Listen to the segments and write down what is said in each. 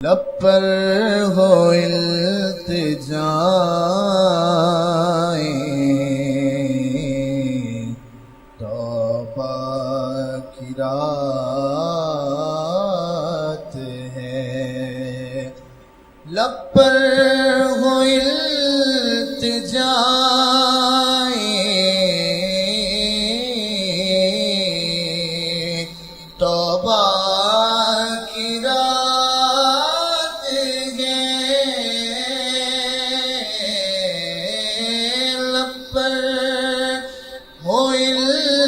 لب پر ہو التجائیں توبہ کی رات ہے، لب پر ہو التجائیں توبہ کی رات ہو التجائیں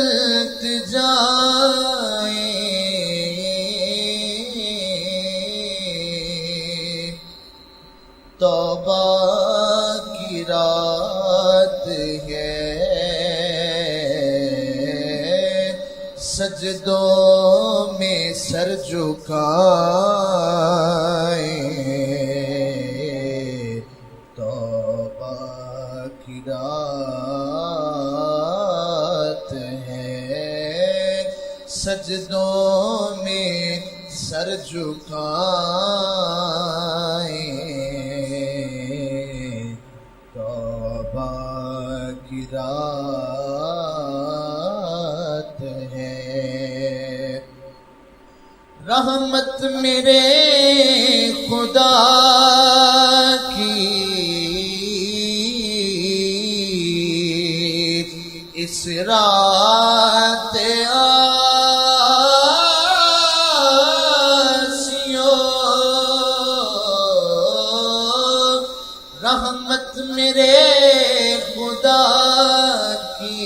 توبہ کی رات ہے، سجدوں میں سر جھکائیں توبہ کی رات ہے، سجدوں میں سر جھکائیں توبہ کی رات ہے، رحمت میرے خدا کی اس رات آسیوں، رحمت میرے خدا کی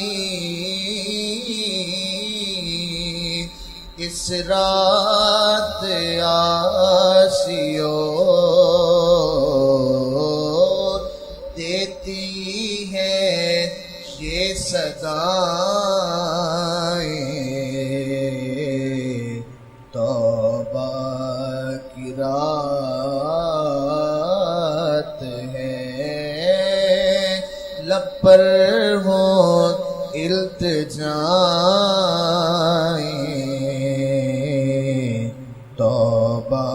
اس رات آسیوں دیتی ہے یہ صدائیں توبہ کی رات ہے، لب پر ہو التجائیں توبہ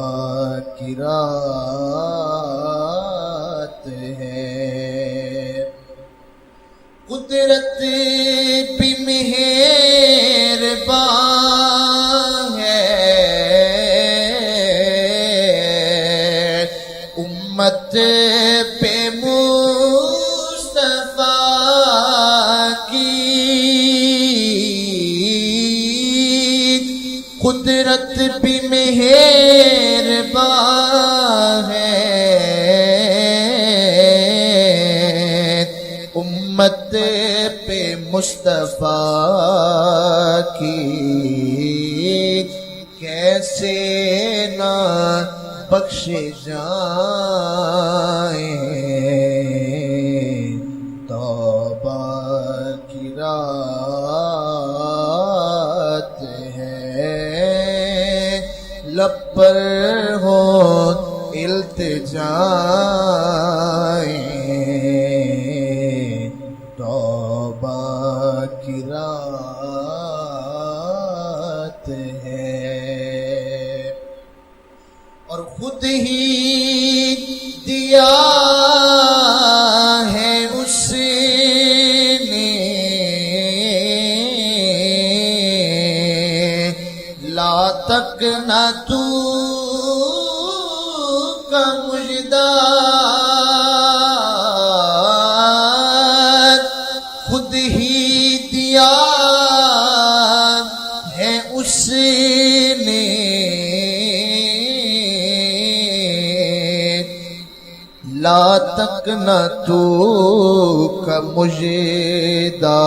کی رات ہے، قدرت بھی مہربان ہے، امت پہ مصطفیٰ کی قدرت بھی مہربان ہے، امت پہ مصطفیٰ کی کیسے نہ بخشے جائیں توبہ کی رات ہے، لب پر ہو التجائیں توبہ کی رات ہے، اور خود ہی دیا ہے اس نے لا تک نہ تو کا مجدہ، خود ہی دیا ہے اس نے لا تک نہ تو کا مجدہ،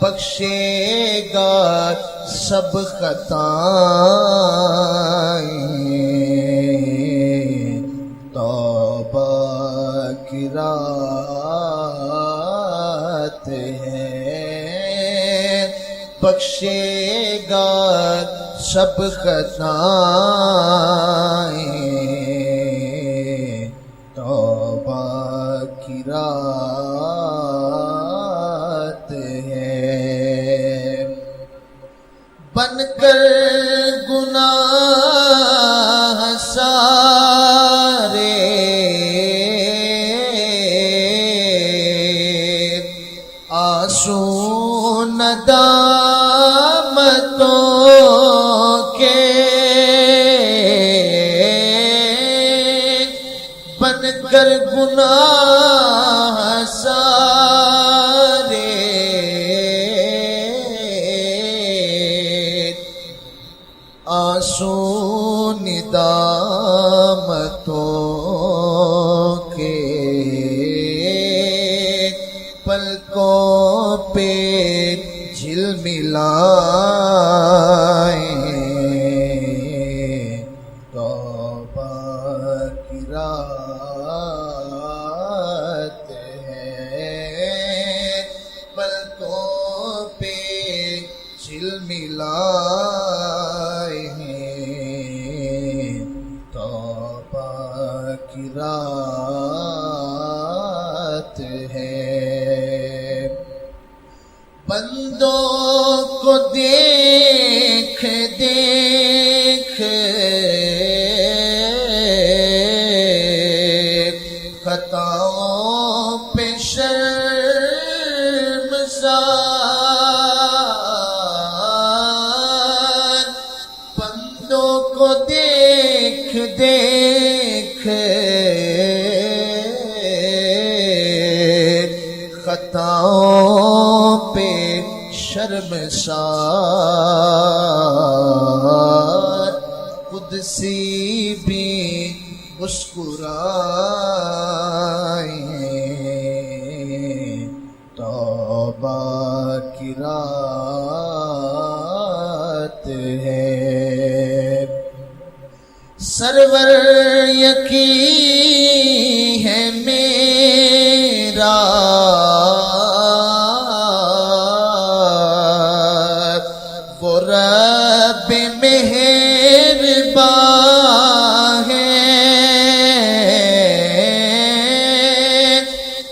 بخشے گا سب خطائیں توبہ کی رات ہے، بخشے گا سب خطائیں توبہ کی رات ہے، بن کر گناہ گر گناہ سارے آنسو ندامتوں کے پلکوں پہ جھلملائیں توبہ کی رات ہے پلکوں پہ جھلملائیں توبہ کی رات ہے بندوں کو دیکھ دیکھ خطاؤں پہ شرمسار بندوں کو دیکھ دیکھ خطاؤں پہ شرمسار قدسی بھی مسکرائیں توبہ کی رات ہے سرور یقین ہے میرا وہ رب مہربان ہے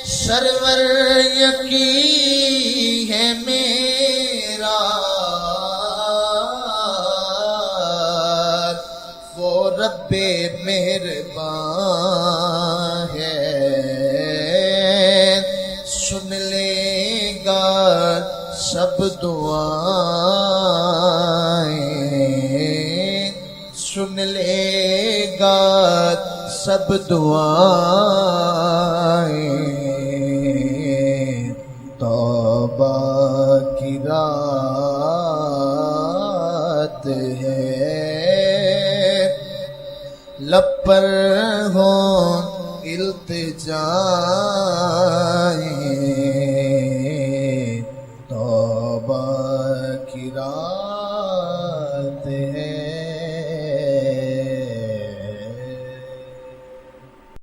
سرور یقین ہے میرا وہ رب مہربان ہے سن لے گا سب دعائیں سن لے گا سب دعائیں توبہ کی رات ہے لب پر ہوں التجائیں